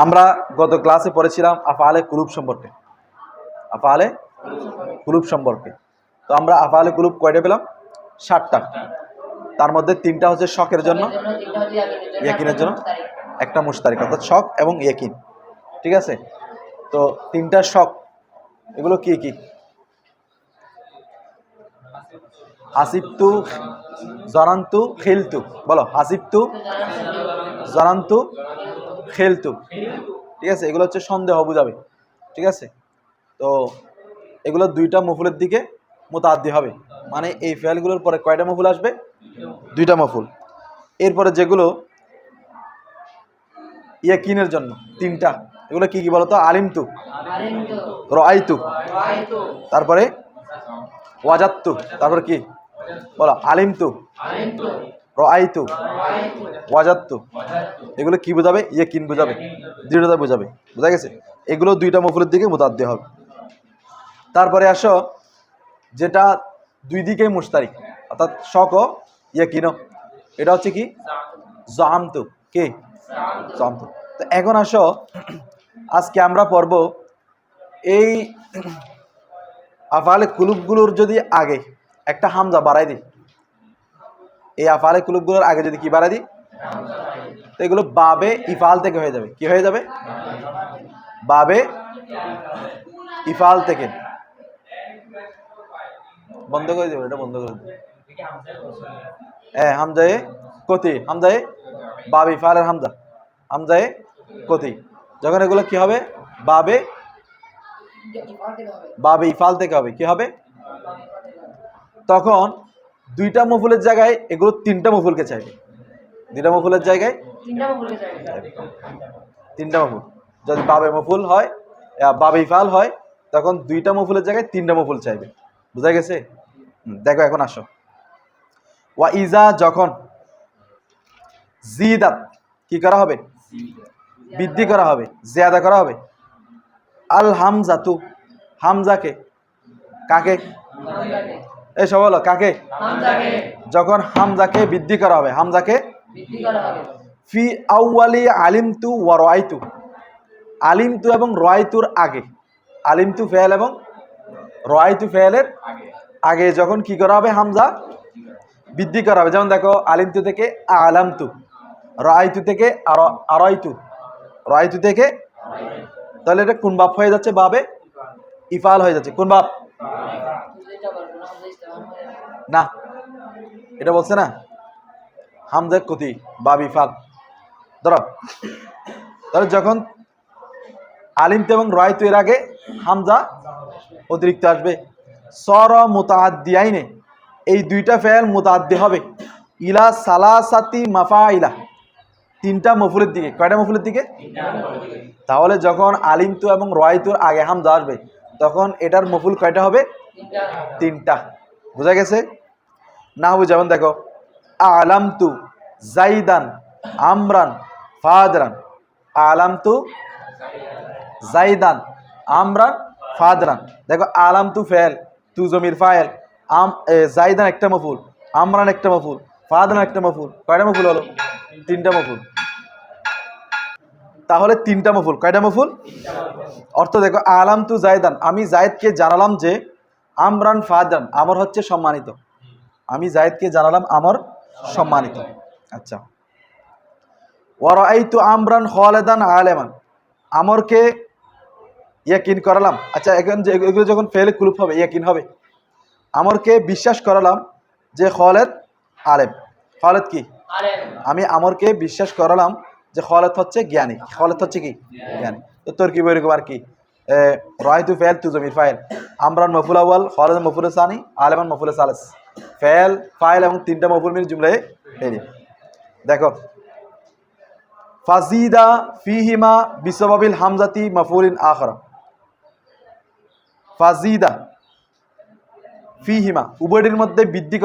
আমরা গত ক্লাসে পড়েছিলাম আফআলে কুলুব সম্পর্কে। আফআলে কুলুব সম্পর্কে তো আমরা আফআলে কুলুব কয়টা পেলাম? 7টা। তার মধ্যে 3টা হচ্ছে শকের জন্য, ইয়াকিনের জন্য, একটা মুশতারিক অর্থাৎ শক এবং ইয়াকিন। ঠিক আছে, তো 3টা শক এগুলো কি কি? হাসিবতু, জানান্তু, খিলতু। বলো, হাসিবতু, জানান্তু, খিলতু। ঠিক আছে, এগুলো হচ্ছে সন্দেহ বুঝাবে। ঠিক আছে, তো এগুলো 2টা মফুলের দিকে মুতাআদ্দি হবে, মানে এই ফেলগুলোর পরে কয়টা মফুল আসবে? 2টা মফুল। এরপরে যেগুলো ইয়াকিনের জন্য 3টা, এগুলো কি কি বলতো? আলিমতু, রাআইতু, তারপরে ওয়াজাদতু, তারপরে কি বলো? আলিমতু, রাআইতু, ওয়াজাদতু। এগুলো কি বোঝাবে? ইয়াকিন বোঝাবে, দৃঢ়তা বোঝাবে। বোঝা গেছে? এগুলো 2টা মফুলের দিকে মুতাআদ্দি হবে। তারপরে আসো যেটা 2 দিকেই মুশতারিক অর্থাৎ শক ও ইয়াকিনও, এটা হচ্ছে কি? জামতু। কি? জামতু। তো এখন আসো, আজকে আমরা পড়ব এই আফআলে কুলুবগুলোর যদি আগে একটা হামজা বাড়াই দিই, এই আফআলে কুলুবগুলোর আগে যদি কি বাড়াই দিই, তো এগুলো বাবে ইফআল থেকে হয়ে যাবে। কি হয়ে যাবে? বাবে ইফআল থেকে। বন্ধ করে দেবো, এটা বন্ধ করে দেবো। হ্যাঁ, হামজায়ে কতি, হামজায়ে বাবে ইফআলের হামজা, হামজায়ে কতি। যখন এগুলো কি হবে? বাবে বাবে ইফআল থেকে হবে। কি হবে? তখন 2টা মফুলের জায়গায় এগুলো 3টা মফুলকে চাইবে। 2টা মফুলের জায়গায় 3টা মফুল। যদি বাবে মফুল হয়, বাবে ইফআল হয়, তখন 2টা মফুলের জায়গায় 3টা মফুল চাইবে। বুঝা গেছে? দেখো এখন আসো, ওয়া ইজা যখন জিদাত কি করা হবে? বৃদ্ধি করা হবে, জিয়াদা করা হবে। আল হামজাতু, হামজাকে। কাকে? এই সব হলো কাকে? যখন হামজাকে বৃদ্ধি করা হবে, হামজাকে ফি আউয়ালি আলিমতু ওয়া রাআইতু, আলিমতু এবং রাআইতুর আগে, আলিমতু ফেল এবং রাআইতু ফেলের আগে যখন কি করা হবে? হামজা বৃদ্ধি করা হবে। যেমন দেখো, আলিমতু থেকে আলামতু, রাআইতু থেকে আরাইতু, রাআইতু থেকে, তাহলে এটা কোন বাপ হয়ে যাচ্ছে? বাবে ইফআল হয়ে যাচ্ছে। কোন বাপ? না, এটা বলছে না হামজা কতি বাব ইফআল। ধরো, তাহলে যখন আলিমতু এবং রাআইতু এর আগে হামজা অতিরিক্ত আসবে, সর মুতাআদ্দিয়াইনে, এই 2টা ফেল মুতাআদ্দি হবে ইলা সালাসাতি মাফাইলা, 3টা মফুলের দিকে। কয়টা মফুলের দিকে? তাহলে যখন আলিমতু এবং রাআইতুর আগে হামজা আসবে, তখন এটার মফুল কয়টা হবে? 3টা। বুঝা গেছে? না হবে, যেমন দেখো, আলামতু জাইদান আমরান ফাদরান, আলামতু জাইদান আমরান ফাদরান। দেখো, আলামতু ফেল, তু জমির ফাইল, জাইদান একটা মফুল, আমরান একটা মফুল, ফাদরান একটা মফুল। কয়টা মফুল হলো? 3টা মফুল। তাহলে 3টা মফুল। কয়টা মফুল? অর্থ দেখো, আলামতু জাইদান, আমি জায়েদকে জানালাম যে, আমরান ফাদরান, আমর হচ্ছে সম্মানিত, আমি জায়েদকে জানালাম আমর সম্মানিত। আচ্ছা, ওয়া রাআইতু আমরান খালিদান আলেমান, আমরকে ইয়াকিন করালাম। আচ্ছা, এখন যে এগুলো যখন ফেলে কুলুব হবে, ইয়াকিন হবে। আমরকে বিশ্বাস করালাম যে খালিদ আলেম। খালিদ কি? আমি আমরকে বিশ্বাস করালাম যে খালিদ হচ্ছে জ্ঞানী। খালিদ হচ্ছে কি? জ্ঞানী। তো তোর কি বইরকম আর কি, রাআইতু ফেল, তু জমির ফাইল, আমরান মফুল আউয়াল, খালিদ মফুল সানি, আলেমান মফুল সালিস। ফেল, ফাইল এবং 3টা মফুল মিলে জুমলায়ে ফেলি। দেখো, ফাজিদা ফিহিমা বিসবাবিল হামজাতি মাফউলিন আখরা। ফাজিদা ফিহিমা, উভয়ের মধ্যে বৃদ্ধি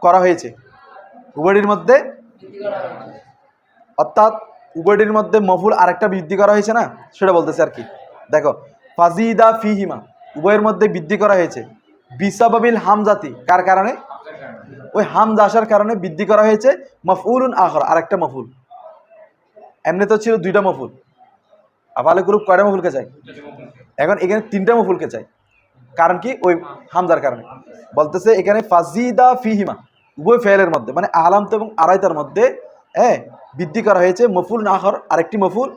করা হয়েছে। উভয়ের মধ্যে, অর্থাৎ উভয়ের মধ্যে মফুল আরেকটা বৃদ্ধি করা হয়েছে না, সেটা বলতেছে আর কি। দেখো, ফাজিদা ফিহিমা, উভয়ের মধ্যে বৃদ্ধি করা হয়েছে। বিসাবাবিল হামজাতি, কার কারণে? ওই হামজা আসার কারণে বৃদ্ধি করা হয়েছে। মাফউলুন আখর, আরেকটা মফুল। এমনি তো ছিল 2টা মফুল, আফআলে কুলুব কয়টা মফুলকে চাই? এখন এখানে 3টা মফুলকে চাই। কারণ কি? ওই হামজার কারণে বলতেছে এখানে ফাজিদা ফিহিমা, উভয় ফেলের মধ্যে মানে আলামত এবং আরাইতার মধ্যে বৃদ্ধি করা হয়েছে মফুল নাহর আরেকটি মফুল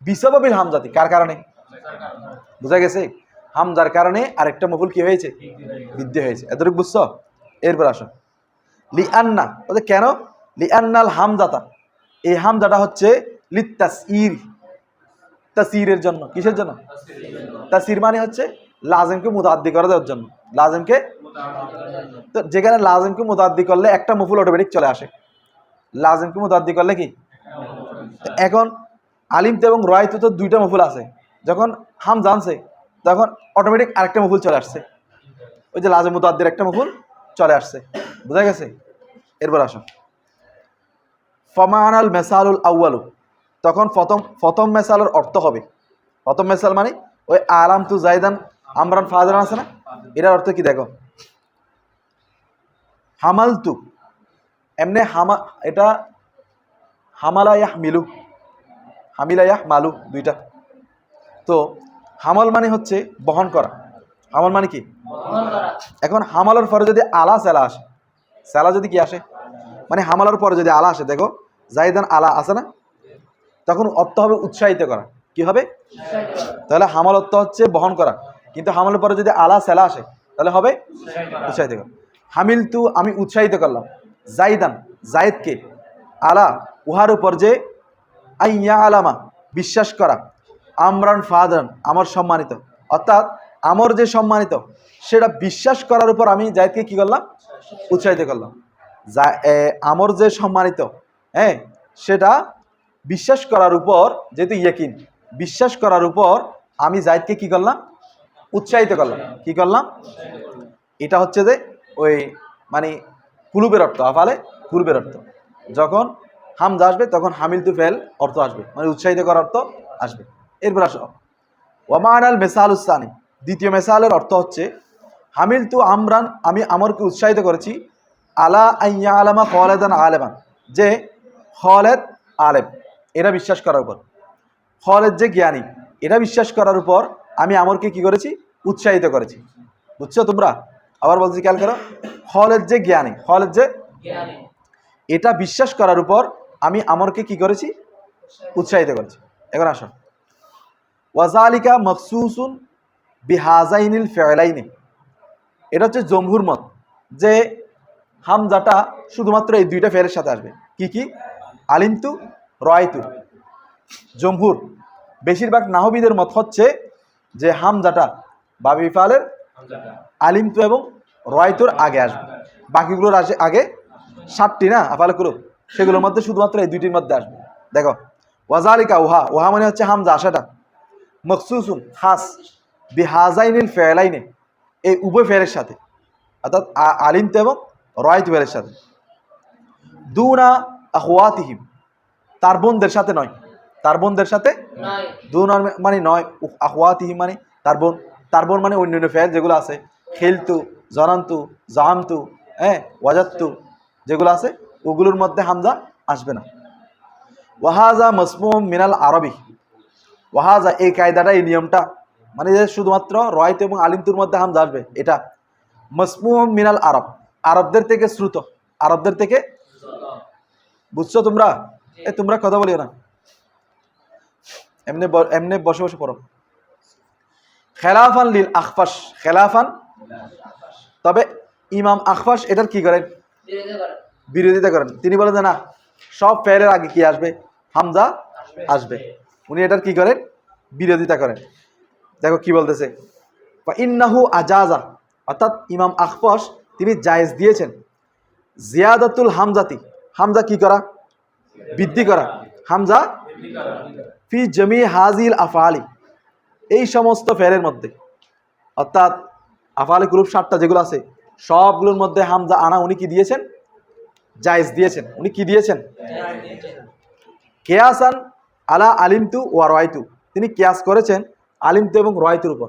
বিসাবাবিল হামজাতি। কার কারণে? বুঝা গেছে? হামজার কারণে আরেকটা মফুল কি হয়েছে? বৃদ্ধি হয়েছে। এতটুকু বুঝছো? এরপর আসো লিআন্না, বলতে কেন? লিআন্নাল হামজাতা, এই হামজাটা হচ্ছে লিতাসইর, তাসইরের জন্য। কিসের জন্য? তাসইর মানে হচ্ছে লাজিমকে মুতাআদ্দি করে দেওয়ার জন্য। লাজিমকে, তো যেখানে লাজিমকে মুতাআদ্দি করলে একটা মফুল অটোমেটিক চলে আসে। লাজিমকে মুতাআদ্দি করলে কি? এখন আলিমতে এবং রায়তে তো 2টা মফুল আছে, যখন হামজা আনছে তখন অটোমেটিক আরেকটা মফুল চলে আসছে। ওই যে লাজিম মুতাআদ্দির একটা মফুল চলে আসছে। বুঝা গেছে? এরপর আসো ফমানাল মেসালুল আউয়ালু, তখন প্রথম মেসালের অর্থ হবে, প্রথম মেসাল মানে ওই আলাম তু জাইদান আমরান ফাজারান আছে না, এটার অর্থ কি দেখো? হামাল তু, এমনি এটা হামালা ইয়াহমিলু, হামিলা ইয়াহমালু, 2টা। তো হামাল মানে হচ্ছে বহন করা। হামাল মানে কি? এখন হামালের পরে যদি আলা সেলা আসে, সেলা যদি কি আসে মানে হামালার পরে যদি আলা আসে, দেখো জাইদান আলা আছে না, তখন অর্থ হবে উৎসাহিত করা। কি হবে? তাহলে হামাল অর্থ হচ্ছে বহন করা, কিন্তু হামালের পরে যদি আলা সেলা আসে তাহলে হবে উৎসাহিত করা। হামিল তু, আমি উৎসাহিত করলাম জাইদান, জাইদকে, আলা উহার উপর যে, আইয়া আলামা বিশ্বাস করা, আমরান ফাদান আমার সম্মানিত, অর্থাৎ আমার যে সম্মানিত সেটা বিশ্বাস করার উপর আমি জাইদকে কি করলাম? উৎসাহিত করলাম। আমার যে সম্মানিত সেটা বিশ্বাস করার উপর, যেহেতু ইয়াকিন, বিশ্বাস করার উপর আমি জাইদকে কি করলাম? উৎসাহিত করলাম। কি করলাম? এটা হচ্ছে যে ওই মানে কুলুবের অর্থ, আফালে কুলুবের অর্থ। যখন হামজা আসবে তখন হামিল তু ফেল অর্থ আসবে, মানে উৎসাহিত করার অর্থ আসবে। এরপর আসো ওয়ামান মেসাল উসানি, দ্বিতীয় মেসালের অর্থ হচ্ছে হামিল তু আমরান, আমি আমরকে উৎসাহিত করেছি, আলা আইয়া আলামা খালেদান আলেমান, যে খালেদ আলেম এরা বিশ্বাস করার উপর, খালেদ যে জ্ঞানী এটা বিশ্বাস করার উপর আমি আমরকে কি করেছি? উৎসাহিত করেছি। বুঝছো তোমরা? আবার বলছি, খেয়াল করো, খালেদ যে জ্ঞানী, খালেদ যে এটা বিশ্বাস করার উপর আমি আমরকে কি করেছি? উৎসাহিত করেছি। এখন আসো ওয়াজালিকা মখসুসুন বিহাজাইনিল ফিলাইনি, এটা হচ্ছে জমহুর মত যে হামজাটা শুধুমাত্র এই 2টা ফেলের সাথে আসবে। কি কি? আলিমতু, রায়তু। জমহুর, বেশিরভাগ নাহবিদের মত হচ্ছে যে হামজাটা বাবি ফালের আলিমতু এবং রায়তুর আগে আসবে, বাকিগুলোর আসে আগে। 7টি না আফালে কুলুব, সেগুলোর মধ্যে শুধুমাত্র এই 2টির মধ্যে আসবে। দেখো ওয়াজালিকা, উহা, উহা মানে হচ্ছে হামজা আসাটা, মখসুসুন খাস, বিহাজাইনিল ফেলাইনে এই উভয় ফেলের সাথে, অর্থাৎ আলিমতু এবং রায়তু ফেলের সাথে। দুনা আখওয়াতিহিম, তার বোনদের সাথে নয়, তার বোনদের সাথে দুনার মানে নয়, আখওয়াতিহিম মানে তার বোন, তার বোন মানে অন্যান্য ফেল যেগুলো আছে, খেলতু, জনান্তু, জাহামতু, ওয়াজাত্তু যেগুলো আছে ওগুলোর মধ্যে হামজা আসবে না। ওয়াহাজা মসমুম মিনাল আরবি, ওয়াহাজা এই কায়দাটা, এই নিয়মটা, মানে যে শুধুমাত্র রায়তু এবং আলিমতুর মধ্যে হামজা আসবে, এটা মসমুম মিনাল আরব, আরবদের থেকে শ্রুত, আরবদের থেকে। বুঝছো তোমরা? তোমরা কথা বলিও না, এমনি এমনি বসে বসে পড়ো। খেলাফান লিল আখফাস, খেলাফান, তবে ইমাম আখফাস এটার কি করেন? বিরোধিতা করেন। তিনি বলেন যে না, সব ফেলের আগে কি আসবে? হামজা আসবে। উনি এটার কি করেন? বিরোধিতা করেন। দেখো কি বলতেছে, ইন্নাহু আজাজা, অর্থাৎ ইমাম আখফাস তিনি জায়েজ দিয়েছেন, জিয়াদাতুল হামজাতি, হামজা কি করা? বৃদ্ধি করা, হামজা ফি জমি হাজিল আফআলি, এই সমস্ত ফেলের মধ্যে, অর্থাৎ আফআলে কুলুব 7টা যেগুলো আছে সবগুলোর মধ্যে হামজা আনা উনি কি দিয়েছেন? জায়েজ দিয়েছেন। উনি কি দিয়েছেন? কিয়াসান আলা আলিমতু ওয়া রায়তু, তিনি কিয়াস করেছেন আলিমতু এবং রায়তুর উপর,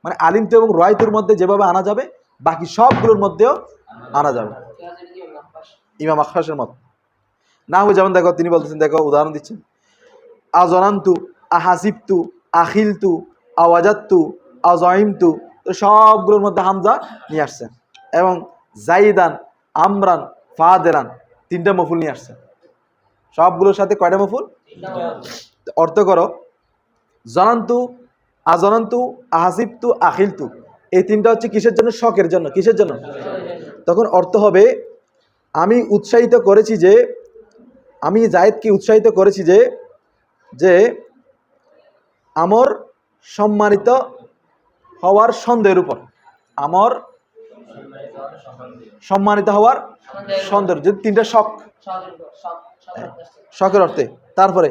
মানে আলিমতু এবং রায়তুর মধ্যে যেভাবে আনা যাবে বাকি সবগুলোর মধ্যেও আনা যাবে, ইমাম আখফাসের মত। না হয়ে যেমন দেখো তিনি বলতেছেন, দেখো উদাহরণ দিচ্ছেন, আজনান্তু, আহাসিবতু, আখিলতু, আওয়াজাত্তু, আজাইমতু, তো সবগুলোর মধ্যে হামজা নিয়ে আসছেন। এবং জাইদান, আমরান, ফাদেরান, তিনটা মফুল নিয়ে আসছেন। সবগুলোর সাথে কয়টা মফুল? অর্থ করো, জনান্তু, আজনান্তু, আহাসিবতু, আখিলতু, এই তিনটা হচ্ছে কিসের জন্য? শখের জন্য। কিসের জন্য? তখন অর্থ হবে আমি উৎসাহিত করেছি যে, আমি জায়েদকে উৎসাহিত করেছি যে যে আমার সম্মানিত হওয়ার সন্দেহের উপর, আমার সম্মানিত হওয়ার সন্দেহ, যদি তিনটা শখ, শখের অর্থে। তারপরে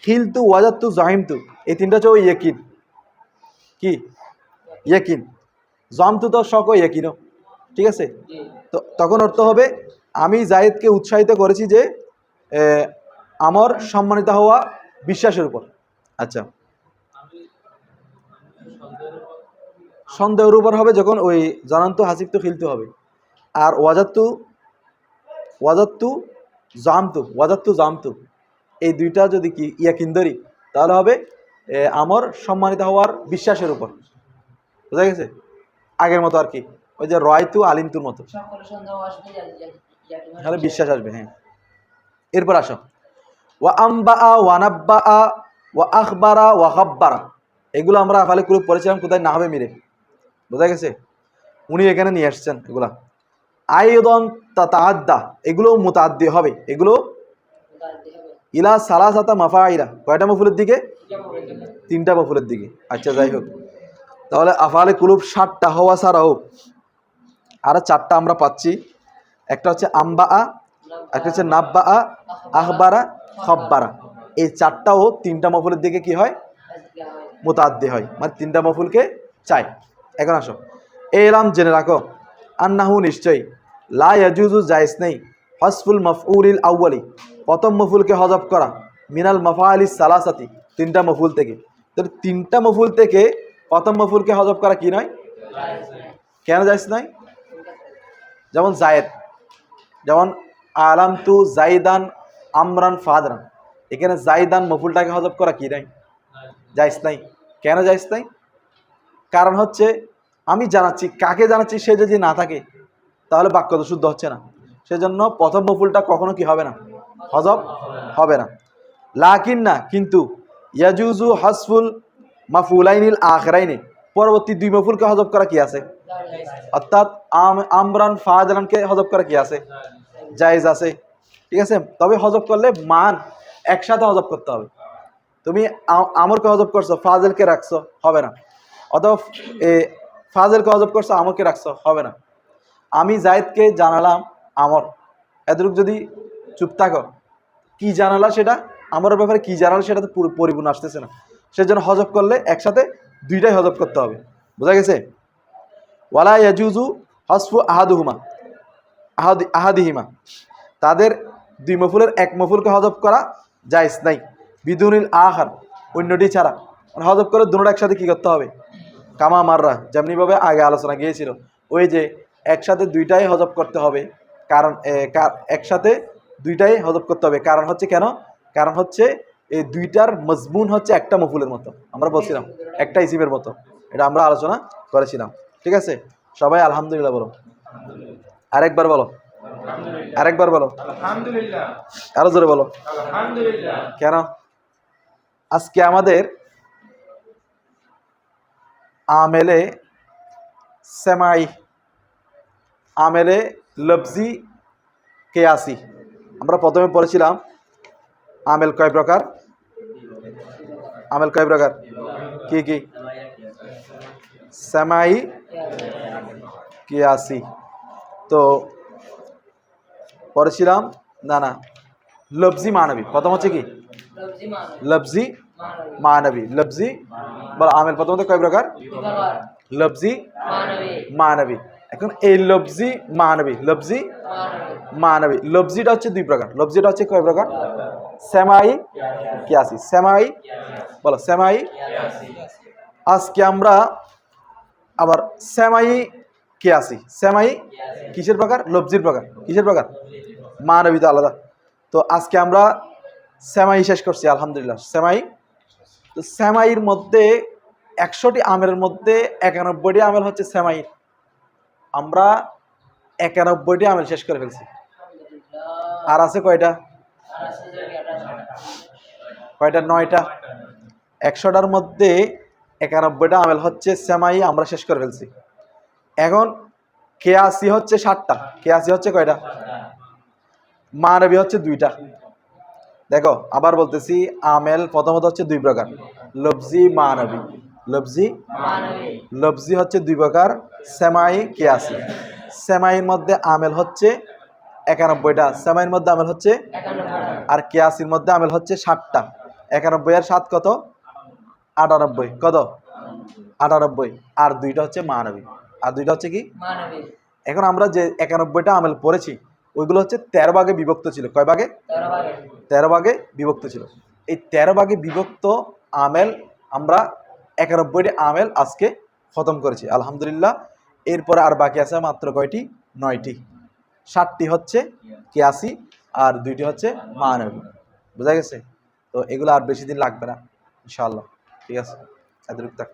খিলতু, ওয়াজাত্তু, জাহিমতু, এই তিনটা হচ্ছে ওই ইয়াকিন। কি? ইয়াকিন। জামতু তো শখ, ও ইয়াকিনও। ঠিক আছে? তো তখন অর্থ হবে আমি জায়েদকে উৎসাহিত করেছি যে আমার সম্মানিত হওয়া বিশ্বাসের উপর। আচ্ছা, সন্দেহের উপর হবে যখন ওই জানান্তু, হাসিবতু, খিলতু হবে। আর ওয়াজাত্তু, ওয়াজাত্তু, ওয়াজাত্তু, জামতু, এই দুইটা যদি কি ইয়াকিন ধরি, তাহলে হবে আমার সম্মানিত হওয়ার বিশ্বাসের উপর। বুঝা গেছে? আগের মতো আর কি, ওই যে রয়তু, আলিমতুর মতো, তাহলে বিশ্বাস আসবে। হ্যাঁ, এরপর আসো, ওয়া আম্বা, ওয়া নাব্বা, ওয়া আখবারা, ওয়া খাব্বারা, এগুলো আমরা আফালে কুলুব পড়েছিলাম কোথায়? নাহবে মিরে। বোঝা গেছে? উনি এখানে নিয়ে আসছেন এগুলা। আইদন তাতাআদ্দা, এগুলো মুতাআদ্দি হবে, এগুলো ইলা সালাসাতা মাফাইলা, কয়টা মফুলের দিকে? তিনটা মফুলের দিকে। আচ্ছা, যাই হোক, তাহলে আফালে কুলুব 7টা হওয়া ছাড়াও আরো 4টা আমরা পাচ্ছি। একটা হচ্ছে আম্বা, একটা হচ্ছে নাব্বা, আখবারা, খব্বারা। এই 4টাও তিনটা মফুলের দিকে কি হয়? মুতাআদ্দি হয়, মানে তিনটা মফুলকে চাই। এখন আসো, এলাম জেনে রাখো, আন্নাহু, নিশ্চয়ই, লা ইয়াজুজু, জায়েজ নেই, হসফুল মফউলিল আউয়ালি, প্রথম মফুলকে হযফ করা, মিনাল মাফাআলিস সালাসাতি, তিনটা মফুল থেকে। তো তিনটা মফুল থেকে প্রথম মফুলকে হযফ করা কি নয়? কেন জায়েজ নয়? যেমন জায়েদ, যেমন আলামতু জাইদান, আমরান, ফাদরান, এখানে জাইদান মফুলটাকে হযফ করা কি নাই? জায়েজ নাই। কেন জায়েজ নাই? কারণ হচ্ছে আমি জানাচ্ছি, কাকে জানাচ্ছি? সে যদি না থাকে তাহলে বাক্য তো শুদ্ধ হচ্ছে না। সেজন্য প্রথম মফুলটা কখনো কি হবে না? হযফ হবে না। লাকিন, না, কিন্তু, ইয়াজুজু হাসফুল মাফুলাইনিল আখিরাইনি, পরবর্তী দুই মফুলকে হযফ করা কি আছে? অর্থাৎ আমরান, ফাদরানকে হযফ করা কি আছে? জায়েজ আছে। ঠিক আছে? তবে হযফ করলে মান একসাথে হযফ করতে হবে। তুমি আমরকে হযফ করছো, ফাজেলকে রাখছো, হবে না। অথবা ফাজেলকে হযফ করছো, আমরকে রাখছো, হবে না। আমি জায়েদকে জানালাম আমর, এতটুকু যদি চুপ থাকো, কি জানালা সেটা, আমরের ব্যাপারে কি জানালা সেটা তো পরিপূর্ণ আসতেছে না। সেজন্য হযফ করলে একসাথে দুইটাই হযফ করতে হবে। বোঝা গেছে? ওয়ালা ইয়াজুজু হসফু আহাদুহুমা, আহাদিহিমা, তাদের দুই মফুলের এক মফুলকে হযফ করা জায়েজ নাই, বিদুনিল আখার, অন্যটি ছাড়া। হযফ করে দুটোটা একসাথে কি করতে হবে? কামা মাররা, যেমনিভাবে আগে আলোচনা গিয়েছিল, ওই যে একসাথে দুইটাই হযফ করতে হবে। কারণ একসাথে দুইটাই হযফ করতে হবে, কারণ হচ্ছে কেন? কারণ হচ্ছে এই দুইটার মজমুন হচ্ছে একটা মফুলের মতো, আমরা বলছিলাম একটা ইসিমের মতো, এটা আমরা আলোচনা করেছিলাম। ঠিক আছে? সবাই আলহামদুলিল্লাহ বলো। আরেকবার বলো, আরেকবার বলো, আরো জোরে বলো। কেন? আজকে আমাদের আমেলে সেমাই, আমেলে লফজি, কিয়াসি, আমরা প্রথমে পড়েছিলাম আমেল কয় প্রকার? আমেল কয় প্রকার? কি কি? সেমাই, কিয়াসি। তো পড়েছিলাম, না, লফজি, মানবী। প্রথম হচ্ছে কি? লফজি, মানবী। লফজি বলো, আমেল প্রথমত কয় প্রকার? লফজি, মানবী। এখন এই লফজি, মানবী, লফজি, মানবী, লফজিটা হচ্ছে দুই প্রকার। লফজিটা হচ্ছে কয় প্রকার? সেমাই, কিয়াসি। সেমাই বলো, সেমাই। আজকে আমরা আবার সেমাই, কিয়াসি। সেমাই কিসের প্রকার? লফজির প্রকার। কিসের প্রকার? মানবী তো আলাদা। তো আজকে আমরা সেমাই শেষ করছি, আলহামদুলিল্লাহ। সেমাই তো সেমাইয়ের মধ্যে 100টি আমের মধ্যে 91টি আমেল হচ্ছে সেমাইর। আমরা 91টি আমেল শেষ করে ফেলছি। আর আছে কয়টা? কয়টা? 9টা। 100টার মধ্যে 91টা আমেল হচ্ছে সেমাই, আমরা শেষ করে ফেলছি। এখন কেয়াসি হচ্ছে 7টা। কেয়াসি হচ্ছে কয়টা? মানবী হচ্ছে 2টা। দেখো আবার বলতেছি, আমেল প্রথমত হচ্ছে 2 প্রকার, লফজি মানবী। লফজি লফজি হচ্ছে 2 প্রকার, সেমাই কেয়াসি। সেমাইয়ের মধ্যে আমেল হচ্ছে 91টা, সেমাইয়ের মধ্যে আমেল হচ্ছে, আর কেয়াসির মধ্যে আমেল হচ্ছে 7টা। 91 আর 7 কত? 98। কত? 98। আর 2টা হচ্ছে মানবী। আর 2টা হচ্ছে কি? এখন আমরা যে 91টা আমেল পড়েছি ওইগুলো হচ্ছে 13 ভাগে বিভক্ত ছিল। কয় ভাগে? 13 ভাগে বিভক্ত ছিল। এই 13 ভাগে বিভক্ত আমেল আমরা 91টি আমেল আজকে খতম করেছি আলহামদুলিল্লাহ। এরপরে আর বাকি আছে মাত্র কয়টি? 9টি। 7টি হচ্ছে কেয়াসি আর 2টি হচ্ছে মানবী। বোঝা গেছে? তো এগুলো আর বেশি দিন লাগবে না ইনশাআল্লাহ। ঠিক আছে, এতটুকু থাক।